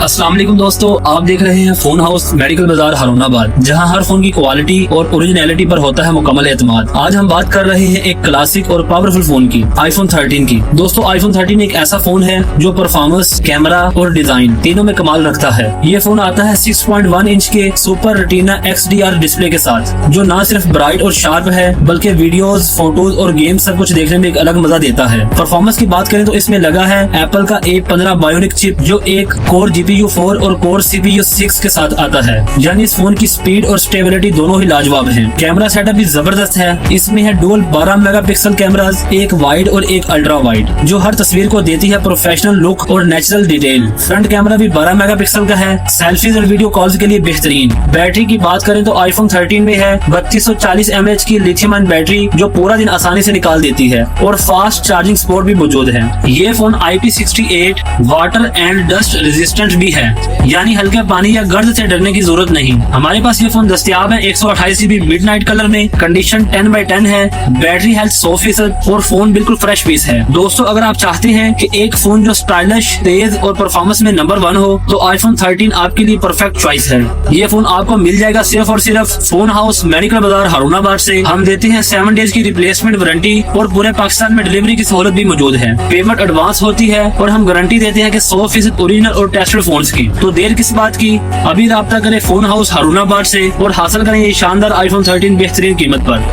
अस्सलाम वालेकुम दोस्तों, आप देख रहे हैं फोन हाउस मेडिकल बाजार हारूनाबाद, जहां हर फोन की क्वालिटी और ओरिजिनलिटी पर होता है मुकम्मल एतमाद। आज हम बात कर रहे हैं एक क्लासिक और पावरफुल फोन की, आईफोन 13 की। दोस्तों आईफोन 13 एक ऐसा फोन है जो परफॉर्मेंस, कैमरा और डिजाइन तीनों में कमाल रखता है। ये फोन आता है 6.1 इंच के सुपर रेटिना XDR डिस्प्ले के साथ, जो न सिर्फ ब्राइट और शार्प है बल्कि वीडियोस, फोटोज और गेम सब कुछ देखने में एक अलग मजा देता है। परफॉर्मेंस की बात करें तो इसमें लगा है एप्पल का A15 बायोनिक चिप, जो एक कोर GPU 4 और कोर CPU 6 के साथ आता है। यानी इस फोन की स्पीड और स्टेबिलिटी दोनों ही लाजवाब है। कैमरा सेटअप भी जबरदस्त है। इसमें है डुअल 12 मेगापिक्सल कैमरास, एक वाइड और एक अल्ट्रा वाइड, जो हर तस्वीर को देती है प्रोफेशनल लुक और नेचुरल डिटेल। फ्रंट कैमरा भी 12 मेगापिक्सल का है, सेल्फीज और वीडियो कॉल्स के लिए बेहतरीन। बैटरी की बात करें तो आईफोन 13 में है 3240 mAh की लिथियम आयन बैटरी, जो पूरा दिन आसानी से निकाल देती है, और फास्ट चार्जिंग सपोर्ट भी मौजूद है। ये phone IP68 water and dust resistant भी है, यानी हल्के पानी या गर्द से डरने की जरूरत नहीं। हमारे पास ये फोन दस्तयाब है 128 GB मिडनाइट कलर में, कंडीशन 10/10 है, बैटरी हेल्थ 100% और फोन बिल्कुल फ्रेश पीस है। दोस्तों अगर आप चाहते हैं कि एक फोन जो स्टाइलिश, तेज और परफॉर्मेंस में नंबर 1 हो, तो आईफोन 13 आपके लिए परफेक्ट चॉइस है। ये फोन आपको मिल जाएगा सिर्फ और सिर्फ फोन हाउस मेडिकल बाजार हारूनाबाद से। हम देते हैं 7 डेज की रिप्लेसमेंट वारंटी और पूरे पाकिस्तान में डिलीवरी की सहूलत भी मौजूद है। पेमेंट एडवांस होती है और हम गारंटी देते हैं कि 100% ओरिजिनल और टेस्टेड फोन्स की। तो देर किस बात की, अभी राब्ता करें फोन हाउस हारूनाबाद से और हासिल करें ये शानदार आईफोन 13 बेहतरीन कीमत पर।